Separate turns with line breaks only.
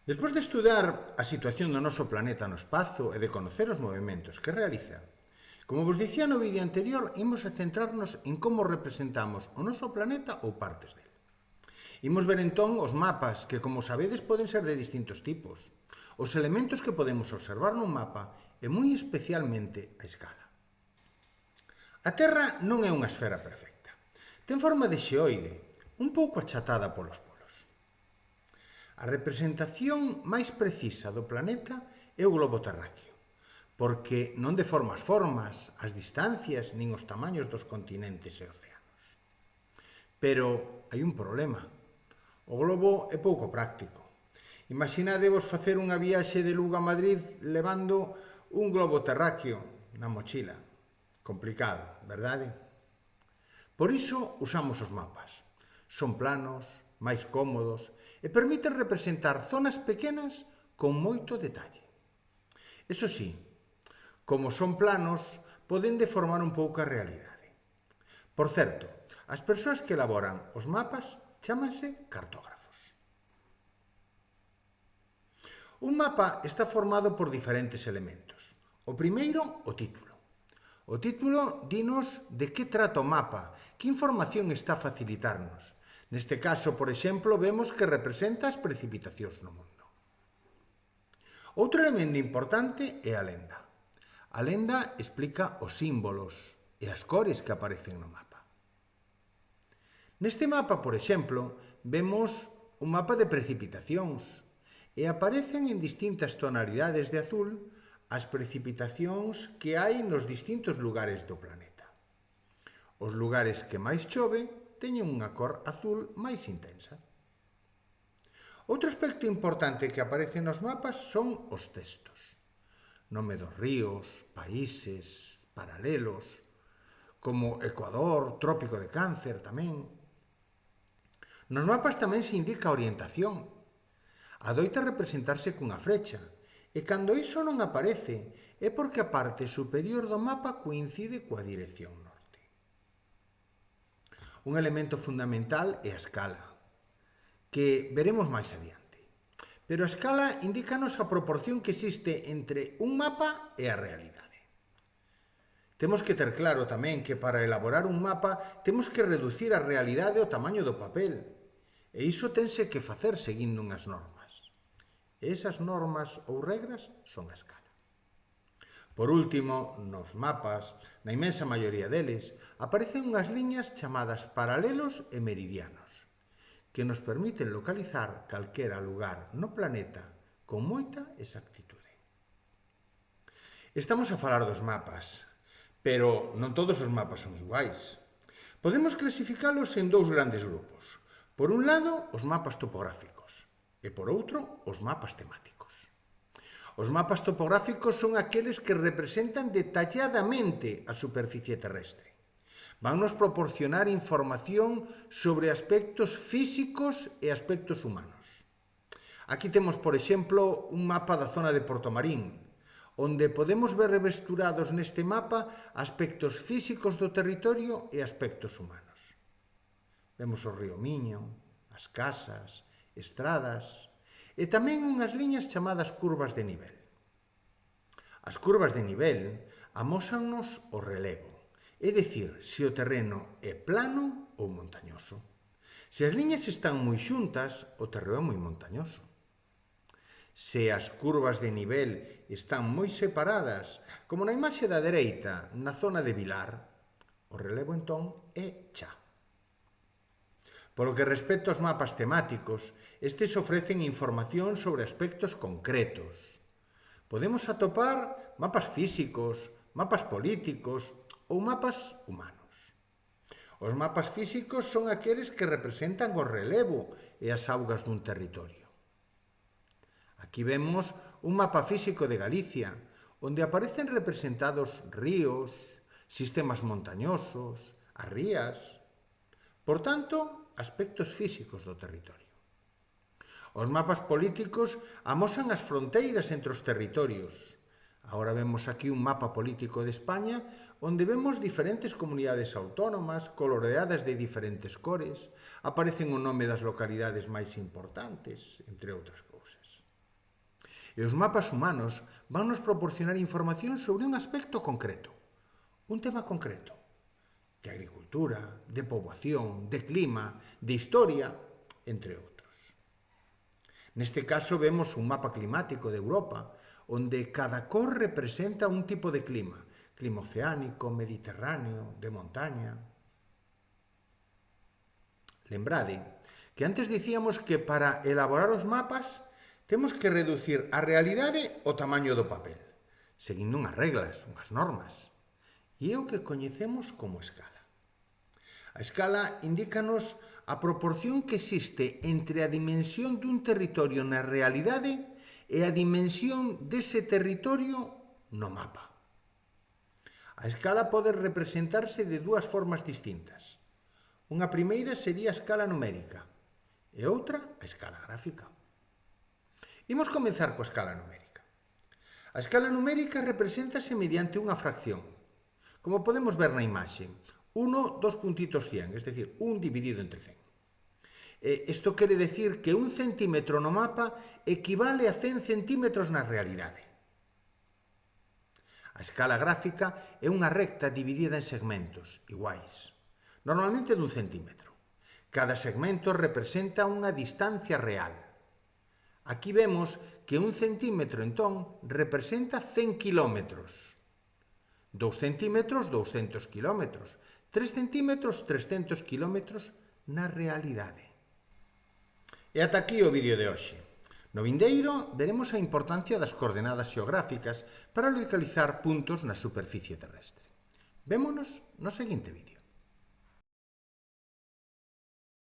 Despois de estudar a situación do noso planeta no espazo e de conocer os movimentos que realiza, como vos dicía no vídeo anterior, imos a centrarnos en como representamos o noso planeta ou partes dele. Imos ver entón os mapas que, como sabedes, poden ser de distintos tipos, os elementos que podemos observar nun mapa e moi especialmente a escala. A Terra non é unha esfera perfecta. Ten forma de xeoide, un pouco achatada polos polos. A representación máis precisa do planeta é o globo terráqueo, porque non deforma as formas, as distancias nin os tamaños dos continentes e océanos. Pero hai un problema. O globo é pouco práctico. Imaginadevos facer unha viaxe de Lugo a Madrid levando un globo terráqueo na mochila. Complicado, verdade? Por iso usamos os mapas. Son planos, máis cómodos e permiten representar zonas pequenas con moito detalle. Eso sí, como son planos, poden deformar un pouco a realidade. Por certo, as persoas que elaboran os mapas chámanse cartógrafos. Un mapa está formado por diferentes elementos. O primeiro, o título. O título dinos de que trata o mapa, que información está a facilitarnos. Neste caso, por exemplo, vemos que representa as precipitacións no mundo. Outro elemento importante é a lenda. A lenda explica os símbolos e as cores que aparecen no mapa. Neste mapa, por exemplo, vemos un mapa de precipitacións e aparecen en distintas tonalidades de azul as precipitacións que hai nos distintos lugares do planeta. Os lugares que máis chove teñen unha cor azul máis intensa. Outro aspecto importante que aparece nos mapas son os textos. Nome dos ríos, países, paralelos, como Ecuador, Trópico de Cáncer tamén. Nos mapas tamén se indica a orientación. Adoita representarse cunha frecha, e cando iso non aparece é porque a parte superior do mapa coincide coa dirección norte. Un elemento fundamental é a escala, que veremos máis adiante. Pero a escala indícanos a proporción que existe entre un mapa e a realidade. Temos que ter claro tamén que para elaborar un mapa temos que reducir a realidade ao tamaño do papel, e iso tense que facer seguindo unhas normas. E esas normas ou regras son a escala. Por último, nos mapas, na inmensa maioría deles, aparecen unhas liñas chamadas paralelos e meridianos, que nos permiten localizar calquera lugar no planeta con moita exactitude. Estamos a falar dos mapas, pero non todos os mapas son iguais. Podemos clasificalos en dous grandes grupos. Por un lado, os mapas topográficos, e por outro, os mapas temáticos. Os mapas topográficos son aqueles que representan detalladamente a superficie terrestre. Van nos proporcionar información sobre aspectos físicos e aspectos humanos. Aquí temos, por exemplo, un mapa da zona de Portomarín, onde podemos ver revesturados neste mapa aspectos físicos do territorio e aspectos humanos. Vemos o río Miño, as casas, estradas e tamén unhas liñas chamadas curvas de nivel. As curvas de nivel amósannos o relevo, é dicir, se o terreno é plano ou montañoso. Se as liñas están moi xuntas, o terreo é moi montañoso. Se as curvas de nivel están moi separadas, como na imaxe da dereita, na zona de Vilar, o relevo entón é cha. Polo que respecta aos mapas temáticos, estes ofrecen información sobre aspectos concretos. Podemos atopar mapas físicos, mapas políticos ou mapas humanos. Os mapas físicos son aqueles que representan o relevo e as augas dun territorio. Aquí vemos un mapa físico de Galicia, onde aparecen representados ríos, sistemas montañosos, as rías. Por tanto, aspectos físicos do territorio. Os mapas políticos amosan as fronteiras entre os territorios. Agora vemos aquí un mapa político de España onde vemos diferentes comunidades autónomas coloreadas de diferentes cores. Aparecen o nome das localidades máis importantes, entre outras cousas. E os mapas humanos van nos proporcionar información sobre un aspecto concreto, un tema concreto, de agricultura, de poboación, de clima, de historia, entre outros. Neste caso vemos un mapa climático de Europa, onde cada cor representa un tipo de clima, clima oceánico, mediterráneo, de montaña. Lembrade que antes dicíamos que para elaborar os mapas temos que reducir a realidade ao tamaño do papel, seguindo unhas reglas, unhas normas. E é o que coñecemos como escala. A escala indícanos a proporción que existe entre a dimensión dun territorio na realidade e a dimensión dese territorio no mapa. A escala pode representarse de dúas formas distintas. Unha primeira sería a escala numérica e outra a escala gráfica. Imos comenzar coa escala numérica. A escala numérica represéntase mediante unha fracción, como podemos ver na imaxe, 1, 2 puntitos 100, es decir, 1 dividido entre 100. Isto quere decir que 1 centímetro no mapa equivale a 100 centímetros na realidade. A escala gráfica é unha recta dividida en segmentos iguais, normalmente de 1 centímetro. Cada segmento representa unha distancia real. Aquí vemos que 1 centímetro, entón, representa 100 kilómetros. 2 centímetros, 200 kilómetros. 3 centímetros, 300 kilómetros na realidade. E ata aquí o vídeo de hoxe. No vindeiro veremos a importancia das coordenadas xeográficas para localizar puntos na superficie terrestre. Vémonos no seguinte vídeo.